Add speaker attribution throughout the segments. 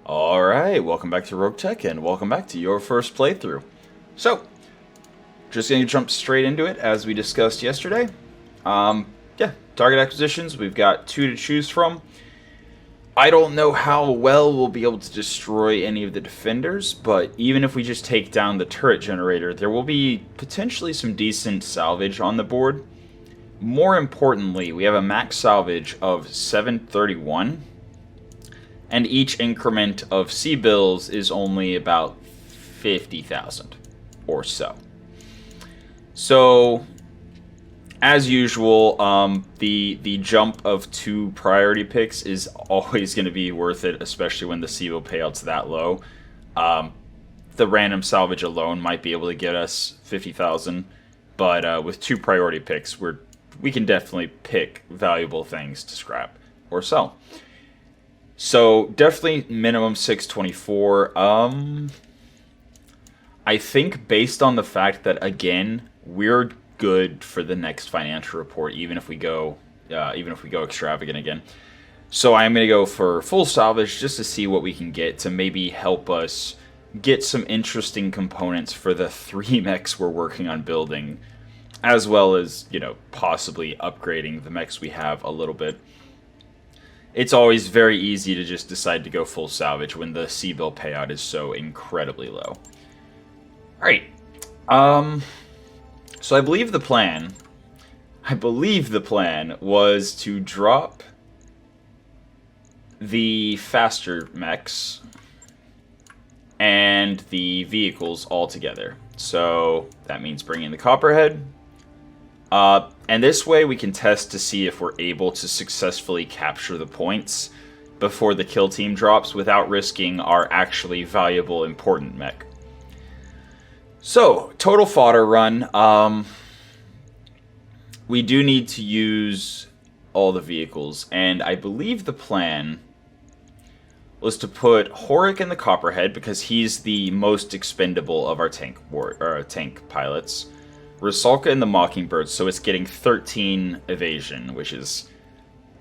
Speaker 1: Alright, welcome back to Roguetech, and welcome back to your first playthrough. So, just going to jump straight into it, as we discussed yesterday. Yeah, target acquisitions, we've got 2 to choose from. I don't know how well we'll be able to destroy any of the defenders, but even if we just take down the turret generator, there will be potentially some decent salvage on the board. More importantly, we have a max salvage of 731. And each increment of C-bills is only about 50,000 or so. So, as usual, the jump of 2 priority picks is always going to be worth it, especially when the C-bill payout's that low. The random salvage alone might be able to get us 50,000, but with 2 priority picks, we can definitely pick valuable things to scrap or sell. So, definitely minimum 624. I think based on the fact that, again, we're good for the next financial report, even if we go extravagant again. So I'm going to go for full salvage just to see what we can get to maybe help us get some interesting components for the 3 mechs we're working on building, as well as, possibly upgrading the mechs we have a little bit. It's always very easy to just decide to go full salvage when the C-bill payout is so incredibly low. Alright. So I believe the plan was to drop the faster mechs and the vehicles all together. So that means bringing the Copperhead. And this way we can test to see if we're able to successfully capture the points before the kill team drops without risking our actually valuable important mech. So, total fodder run. We do need to use all the vehicles, and I believe the plan was to put Horik in the Copperhead because he's the most expendable of our tank pilots. Rusalka in the Mockingbird, so it's getting 13 evasion, which is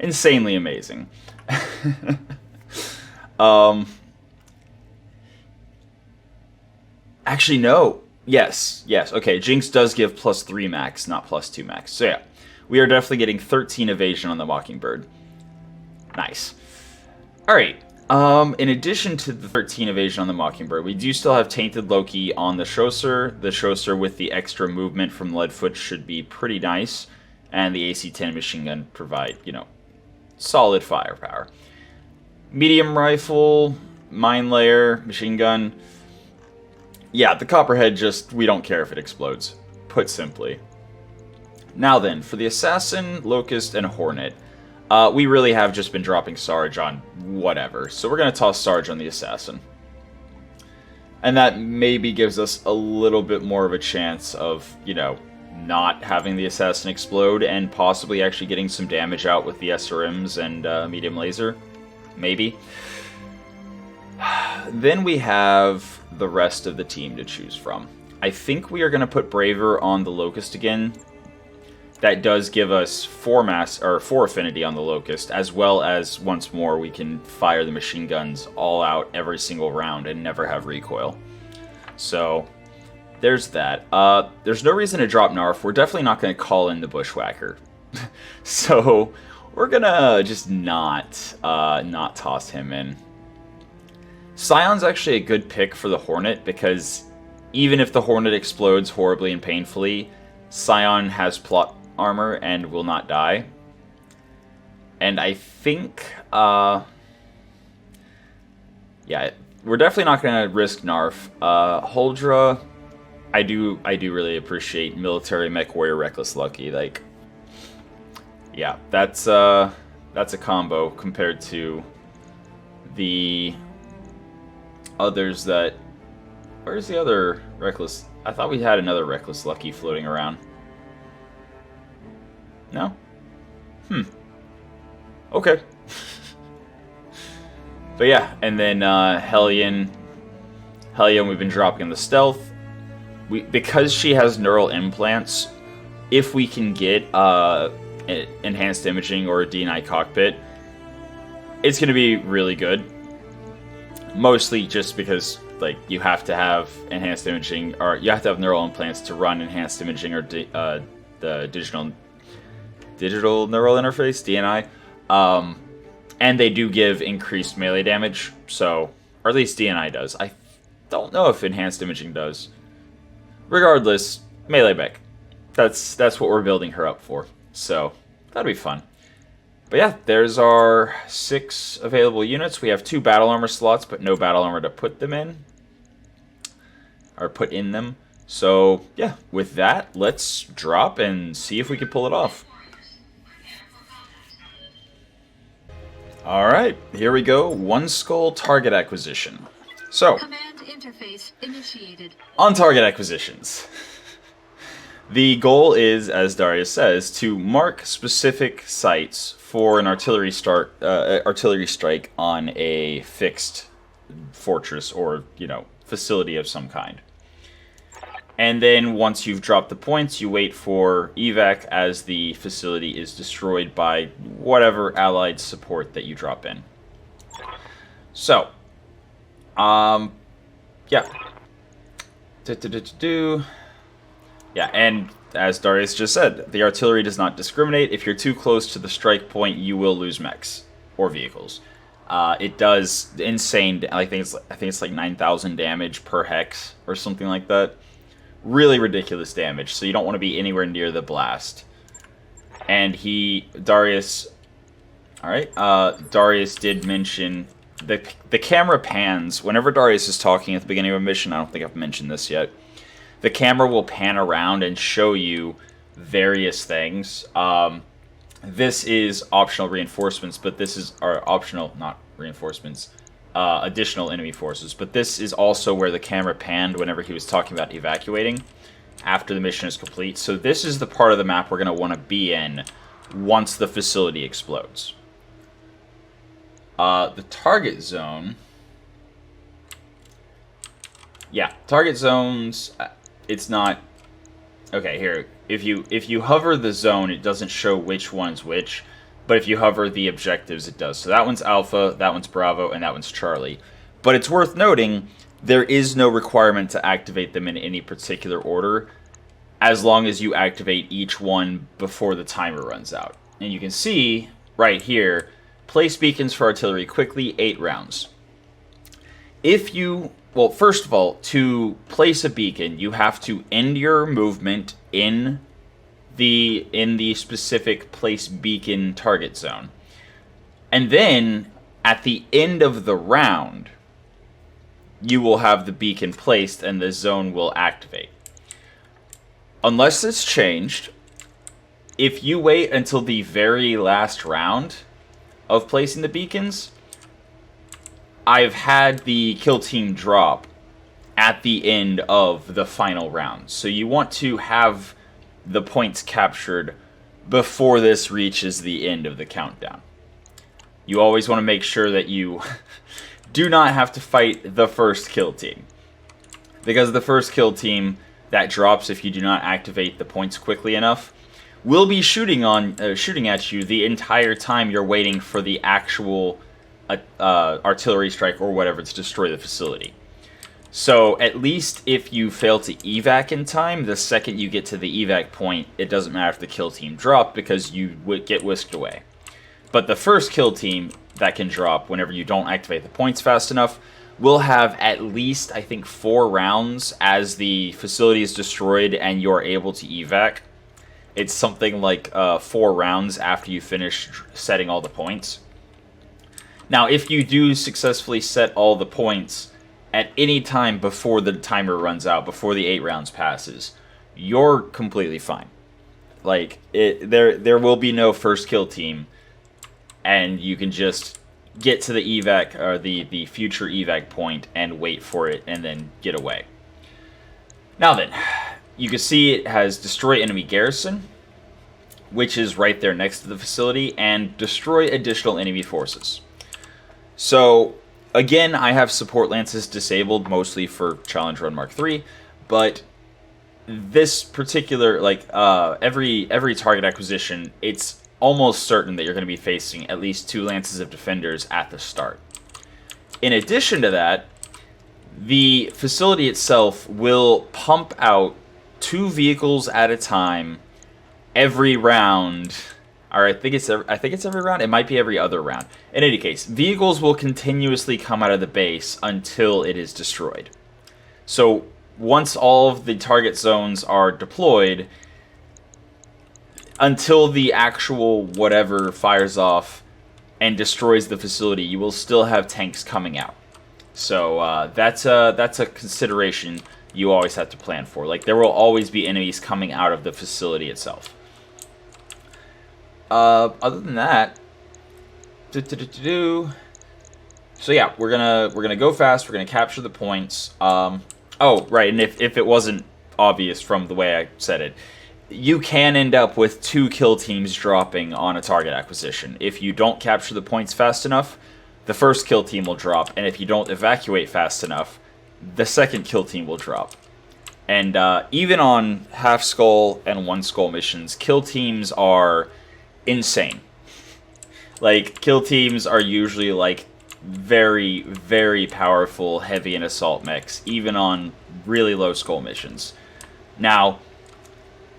Speaker 1: insanely amazing. Actually, no. Yes. Okay, Jinx does give +3 max, not +2 max. So yeah, we are definitely getting 13 evasion on the Mockingbird. Nice. Alright, in addition to the 13 evasion on the Mockingbird, we do still have Tainted Loki on the Chasseur. The Chasseur with the extra movement from Leadfoot should be pretty nice. And the AC-10 machine gun provide, solid firepower. Medium rifle, mine layer, machine gun. Yeah, the Copperhead we don't care if it explodes, put simply. Now then, for the Assassin, Locust, and Hornet, we really have just been dropping Sarge on whatever, so we're going to toss Sarge on the Assassin. And that maybe gives us a little bit more of a chance of, not having the Assassin explode and possibly actually getting some damage out with the SRMs and medium laser. Maybe. Then we have the rest of the team to choose from. I think we are going to put Braver on the Locust again. That does give us 4 affinity on the Locust, as well as, once more, we can fire the machine guns all out every single round and never have recoil. So, there's that. There's no reason to drop Narf. We're definitely not going to call in the Bushwhacker. So, we're going to just not toss him in. Scion's actually a good pick for the Hornet, because even if the Hornet explodes horribly and painfully, Scion has plot armor and will not die. And I think, yeah, we're definitely not going to risk Narf. Huldra, I do really appreciate military Mechwarrior Reckless Lucky. Like, yeah, that's a combo compared to the others that... Where's the other Reckless... I thought we had another Reckless Lucky floating around. No? Okay. But yeah, and then Hellion, we've been dropping the stealth. Because she has neural implants, if we can get enhanced imaging or a DNI cockpit, it's going to be really good. Mostly just because, like, you have to have enhanced imaging, or you have to have neural implants to run enhanced imaging or the digital neural interface (DNI), and they do give increased melee damage. So, or at least DNI does. I don't know if enhanced imaging does. Regardless, melee mech. That's what we're building her up for. So that'll be fun. But yeah, there's our 6 available units. We have 2 battle armor slots, but no battle armor to put them in. Or put in them. So yeah, with that, let's drop and see if we can pull it off. Alright, here we go. 1 skull target acquisition. So,
Speaker 2: command interface initiated.
Speaker 1: On target acquisitions. The goal is, as Darius says, to mark specific sites for an artillery strike on a fixed fortress or, facility of some kind. And then once you've dropped the points, you wait for evac as the facility is destroyed by whatever allied support that you drop in. So, yeah. Yeah, and as Darius just said, the artillery does not discriminate. If you're too close to the strike point, you will lose mechs or vehicles. It does insane. I think it's like 9,000 damage per hex or something like that. Really ridiculous damage. So you don't want to be anywhere near the blast. And Darius. All right. Darius did mention the camera pans whenever Darius is talking at the beginning of a mission. I don't think I've mentioned this yet. The camera will pan around and show you various things. This is optional reinforcements, but this is optional, not reinforcements, additional enemy forces. But this is also where the camera panned whenever he was talking about evacuating after the mission is complete. So this is the part of the map we're going to want to be in once the facility explodes. The target zone. Yeah, target zones. It's not okay. Here, if you hover the zone, it doesn't show which one's which, but if you hover the objectives, it does. So that one's Alpha, that one's Bravo, and that one's Charlie. But it's worth noting there is no requirement to activate them in any particular order, as long as you activate each one before the timer runs out. And you can see right here, place beacons for artillery quickly, 8 rounds. Well, first of all, to place a beacon, you have to end your movement in the specific place beacon target zone. And then, at the end of the round, you will have the beacon placed and the zone will activate. Unless it's changed, if you wait until the very last round of placing the beacons, I've had the kill team drop at the end of the final round. So you want to have the points captured before this reaches the end of the countdown. You always want to make sure that you do not have to fight the first kill team. Because the first kill team that drops if you do not activate the points quickly enough will be shooting at you the entire time you're waiting for the actual artillery strike or whatever to destroy the facility. So at least if you fail to evac in time, the second you get to the evac point, it doesn't matter if the kill team dropped because you would get whisked away. But the first kill team that can drop whenever you don't activate the points fast enough will have at least, I think, 4 rounds as the facility is destroyed and you're able to evac. It's something like 4 rounds after you finish setting all the points. Now, if you do successfully set all the points at any time before the timer runs out, before the 8 rounds passes, you're completely fine. Like, there will be no first kill team, and you can just get to the evac, or the future evac point, and wait for it, and then get away. Now then, you can see it has destroy enemy garrison, which is right there next to the facility, and destroy additional enemy forces. So, again, I have support lances disabled mostly for Challenge Run Mark III, but this particular, every target acquisition, it's almost certain that you're going to be facing at least 2 lances of defenders at the start. In addition to that, the facility itself will pump out 2 vehicles at a time every round. Or I think it's every round. It might be every other round. In any case, vehicles will continuously come out of the base until it is destroyed. So once all of the target zones are deployed, until the actual whatever fires off and destroys the facility, you will still have tanks coming out. So that's a consideration you always have to plan for. Like, there will always be enemies coming out of the facility itself. Other than that, so yeah, we're gonna go fast. We're gonna capture the points. Oh, right, and if it wasn't obvious from the way I said it, you can end up with 2 kill teams dropping on a target acquisition. If you don't capture the points fast enough, the first kill team will drop, and if you don't evacuate fast enough, the second kill team will drop. And even on half skull and 1 skull missions, kill teams are insane. Like, kill teams are usually like very, very powerful heavy and assault mechs, even on really low skull missions. Now,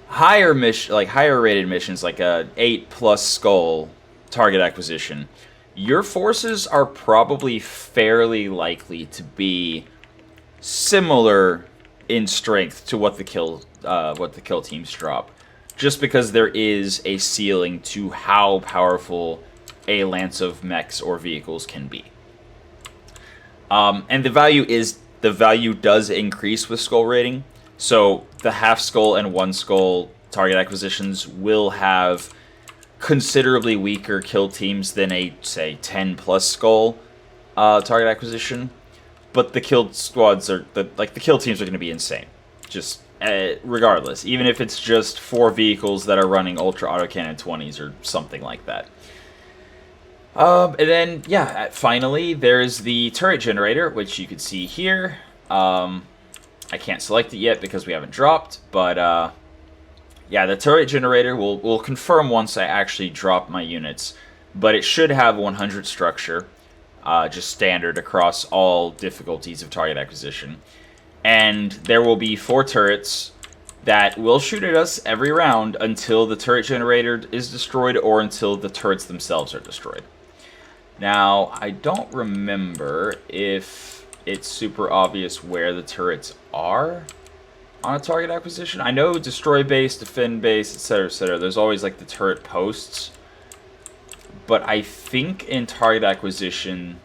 Speaker 1: higher rated missions, like a 8+ skull target acquisition, your forces are probably fairly likely to be similar in strength to what the kill teams drop, just because there is a ceiling to how powerful a lance of mechs or vehicles can be. And the value does increase with skull rating. So the half skull and 1 skull target acquisitions will have considerably weaker kill teams than a, say, 10+ skull target acquisition. But the kill squads are the kill teams are going to be insane. Just regardless, even if it's just 4 vehicles that are running ultra autocannon 20s or something like that. And then, yeah, finally, there's the turret generator, which you can see here. I can't select it yet because we haven't dropped, but yeah, the turret generator will confirm once I actually drop my units, but it should have 100 structure, just standard across all difficulties of target acquisition. And there will be 4 turrets that will shoot at us every round until the turret generator is destroyed or until the turrets themselves are destroyed. Now, I don't remember if it's super obvious where the turrets are on a target acquisition. I know destroy base, defend base, etc., etc. There's always like the turret posts. But I think in target acquisition,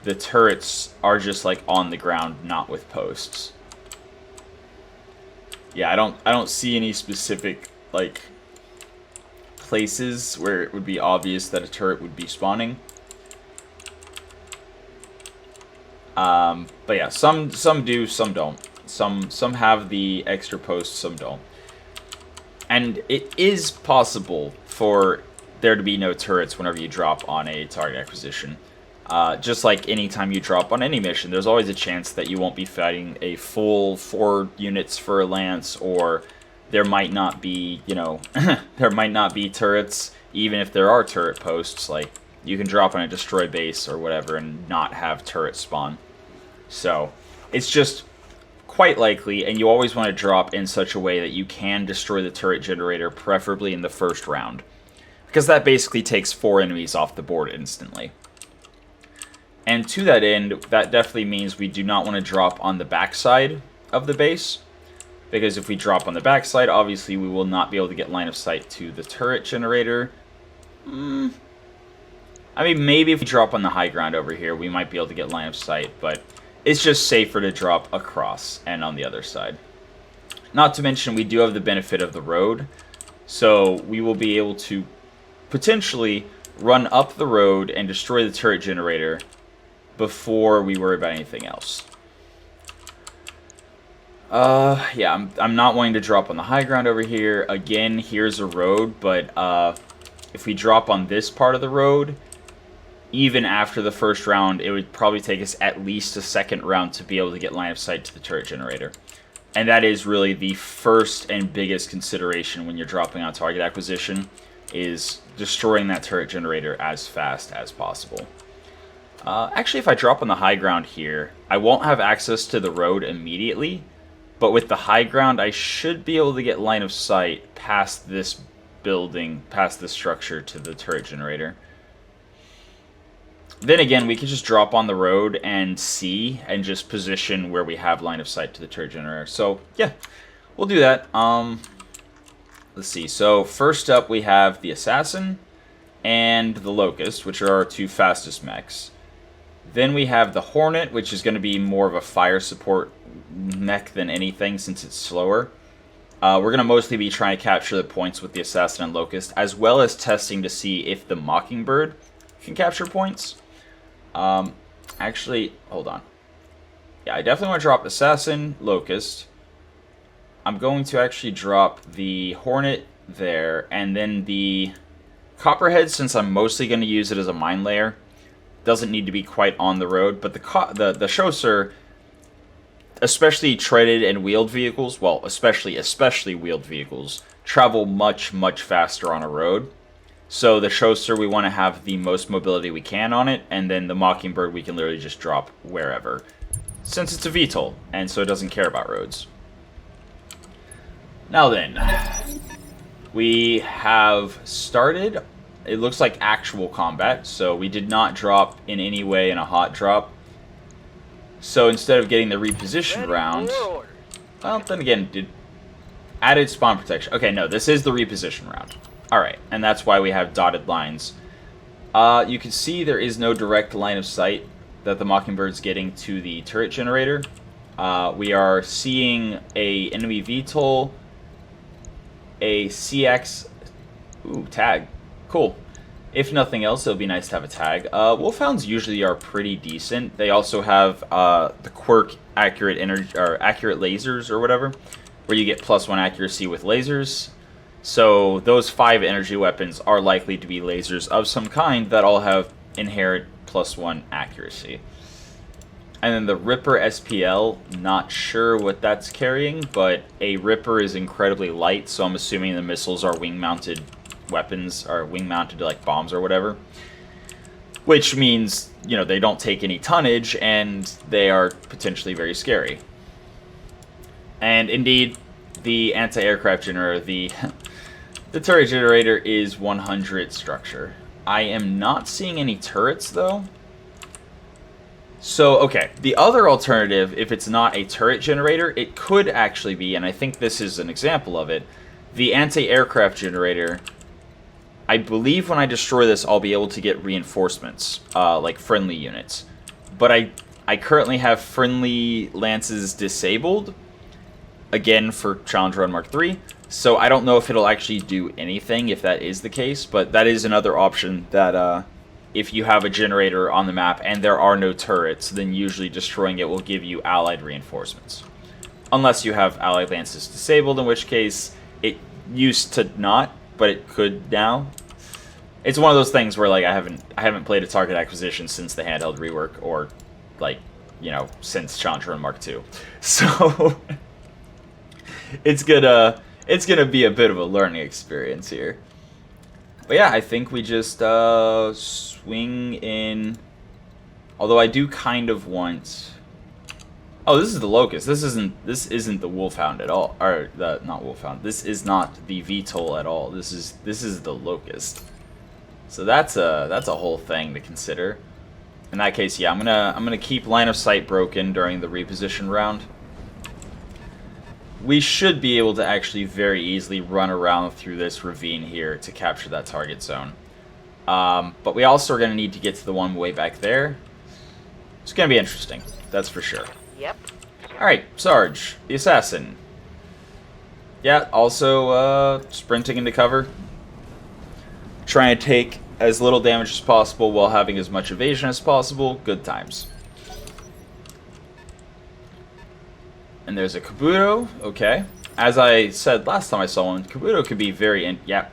Speaker 1: the turrets are just like on the ground, not with posts. Yeah, I don't see any specific like places where it would be obvious that a turret would be spawning. But yeah, some do, some don't. Some have the extra posts, some don't. And it is possible for there to be no turrets whenever you drop on a target acquisition. Just like any time you drop on any mission, there's always a chance that you won't be fighting a full 4 units for a lance, or there might not be, you know, there might not be turrets, even if there are turret posts. Like, you can drop on a destroy base or whatever and not have turret spawn. So, it's just quite likely, and you always want to drop in such a way that you can destroy the turret generator, preferably in the first round, because that basically takes 4 enemies off the board instantly. And to that end, that definitely means we do not want to drop on the backside of the base, because if we drop on the backside, obviously we will not be able to get line of sight to the turret generator. I mean, maybe if we drop on the high ground over here, we might be able to get line of sight, but it's just safer to drop across and on the other side. Not to mention, we do have the benefit of the road, so we will be able to potentially run up the road and destroy the turret generator before we worry about anything else. Yeah, I'm not wanting to drop on the high ground over here. Again, here's a road, but if we drop on this part of the road, even after the first round, it would probably take us at least a second round to be able to get line of sight to the turret generator. And that is really the first and biggest consideration when you're dropping on target acquisition, is destroying that turret generator as fast as possible. Actually, if I drop on the high ground here, I won't have access to the road immediately. But with the high ground, I should be able to get line of sight past this building, past this structure to the turret generator. Then again, we could just drop on the road and see, and just position where we have line of sight to the turret generator. So, yeah, we'll do that. Let's see. So, first up, we have the Assassin and the Locust, which are our two fastest mechs. Then we have the Hornet, which is going to be more of a fire support mech than anything since it's slower. We're going to mostly be trying to capture the points with the Assassin and Locust, as well as testing to see if the Mockingbird can capture points. Actually, hold on. Yeah, I definitely want to drop Assassin, Locust. I'm going to actually drop the Hornet there, and then the Copperhead, since I'm mostly going to use it as a mine layer, doesn't need to be quite on the road. But the Chasseur, especially treaded and wheeled vehicles, well, especially wheeled vehicles, travel much, much faster on a road. So the Chasseur, we want to have the most mobility we can on it, and then the Mockingbird we can literally just drop wherever, since it's a VTOL, and so it doesn't care about roads. Now then, we have started, it looks like actual combat, so we did not drop in any way in a hot drop. So instead of getting the reposition round, well, then again, added spawn protection. Okay, no, this is the reposition round. Alright, and that's why we have dotted lines. You can see there is no direct line of sight that the Mockingbird's getting to the turret generator. We are seeing a enemy VTOL, a CX, ooh, tag, cool. If nothing else, it'll be nice to have a tag. Wolfhounds usually are pretty decent. They also have the quirk accurate energy, or accurate lasers or whatever, where you get +1 accuracy with lasers. So those 5 energy weapons are likely to be lasers of some kind that all have inherent +1 accuracy. And then the Ripper SPL, not sure what that's carrying, but a Ripper is incredibly light, so I'm assuming the missiles are wing-mounted weapons, or wing-mounted like bombs or whatever. Which means, you know, they don't take any tonnage, and they are potentially very scary. And indeed, the anti-aircraft generator, the turret generator is 100 structure. I am not seeing any turrets, though. So, okay, the other alternative, if it's not a turret generator, it could actually be, and I think this is an example of it, the anti-aircraft generator. I believe when I destroy this, I'll be able to get reinforcements, like friendly units. But I currently have friendly lances disabled, again, for Challenge Run Mark III. So I don't know if it'll actually do anything if that is the case, but that is another option that if you have a generator on the map and there are no turrets, then usually destroying it will give you allied reinforcements. Unless you have allied lances disabled, in which case it used to not, but it could now. It's one of those things where like I haven't played a target acquisition since the handheld rework, or like, you know, since Challenge Run Mark II. So it's gonna be a bit of a learning experience here. But yeah, I think we just swing in. Although I do kind of want. Oh, this is the Locust. This isn't the Wolfhound at all, or not Wolfhound. This is not the VTOL at all. This is the Locust. So that's a whole thing to consider. In that case, yeah, I'm gonna keep line of sight broken during the reposition round. We should be able to actually very easily run around through this ravine here to capture that target zone. But we also are going to need to get to the one way back there. It's going to be interesting, that's for sure.
Speaker 3: Yep.
Speaker 1: Alright, Sarge, the Assassin. Yeah, also sprinting into cover. Trying to take as little damage as possible while having as much evasion as possible. Good times. And there's a Kabuto, okay. As I said last time I saw one, Kabuto could be very, yeah,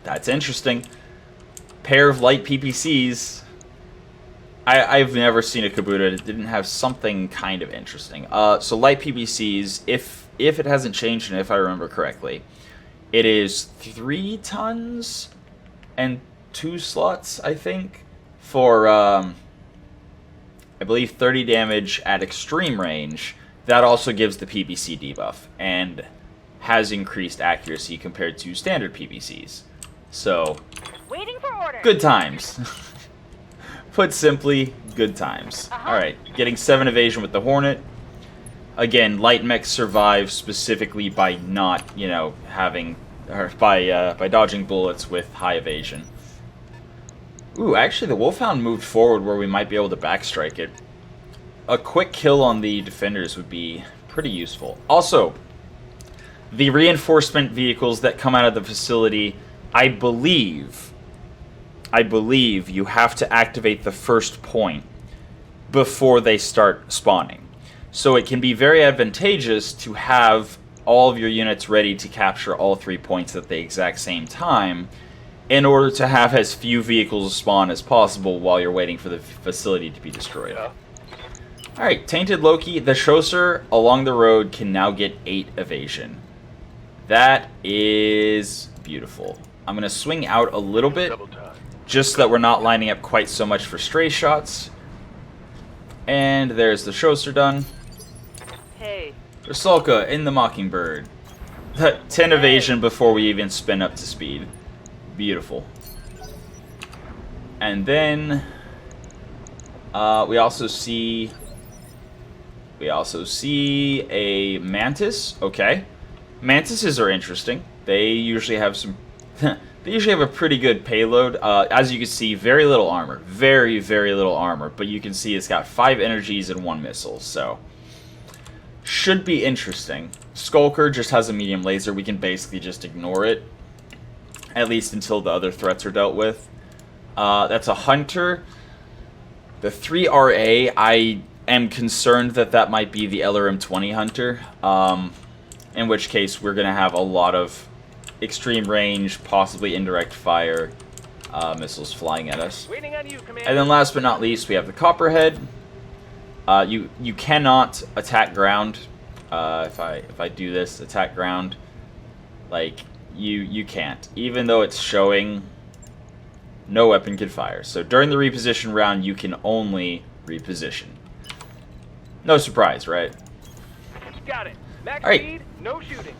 Speaker 1: that's interesting. Pair of light PPCs. I've never seen a Kabuto that didn't have something kind of interesting. So light PPCs, if it hasn't changed and if I remember correctly, it is 3 tons and 2 slots, I think, for I believe 30 damage at extreme range. That also gives the PBC debuff, and has increased accuracy compared to standard PBCs. So,
Speaker 3: Waiting for orders.
Speaker 1: good times. Put simply, good times. Alright, getting 7 evasion with the Hornet. Again, light mechs survive specifically by not, having, or by dodging bullets with high evasion. Ooh, actually the Wolfhound moved forward where we might be able to backstrike it. A quick kill on the defenders would be pretty useful. Also, the reinforcement vehicles that come out of the facility, I believe you have to activate the first point before they start spawning. So it can be very advantageous to have all of your units ready to capture all 3 points at the exact same time in order to have as few vehicles spawn as possible while you're waiting for the facility to be destroyed. Alright, Tainted Loki, the Chasseur along the road can now get 8 evasion. That is beautiful. I'm going to swing out a little bit, just so that we're not lining up quite so much for stray shots. And there's the Chasseur done.
Speaker 3: Hey.
Speaker 1: Ursulka in the Mockingbird. 10 evasion before we even spin up to speed. Beautiful. And then we also see a Mantis. Okay. Mantises are interesting. They usually have some they usually have a pretty good payload. As you can see, very little armor. Very, very little armor. But you can see it's got 5 energies and 1 missile. So, should be interesting. Skulker just has a medium laser. We can basically just ignore it. At least until the other threats are dealt with. That's a Hunter. The 3RA, I am concerned that might be the LRM-20 Hunter. In which case, we're going to have a lot of extreme range, possibly indirect fire missiles flying at us.
Speaker 3: Waiting on you, Commander.
Speaker 1: And then last but not least, we have the Copperhead. You cannot attack ground. If I do this, attack ground, like you can't. Even though it's showing no weapon can fire. So during the reposition round, you can only reposition. No surprise, right?
Speaker 3: Got it. Max
Speaker 1: All right.
Speaker 3: speed, no shooting.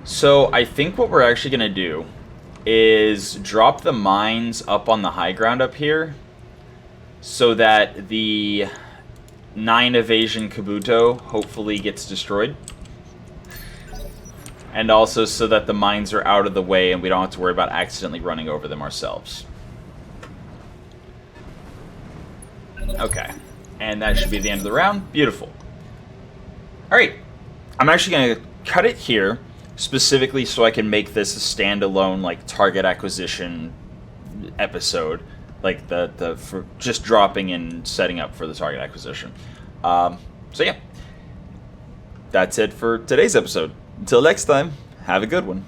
Speaker 1: So I think what we're actually going to do is drop the mines up on the high ground up here so that the 9 evasion Kabuto hopefully gets destroyed. And also so that the mines are out of the way and we don't have to worry about accidentally running over them ourselves. Okay. And that should be the end of the round. Beautiful. Alright. I'm actually going to cut it here, specifically so I can make this a standalone, like, target acquisition episode. Like, for just dropping and setting up for the target acquisition. So, yeah. That's it for today's episode. Until next time, have a good one.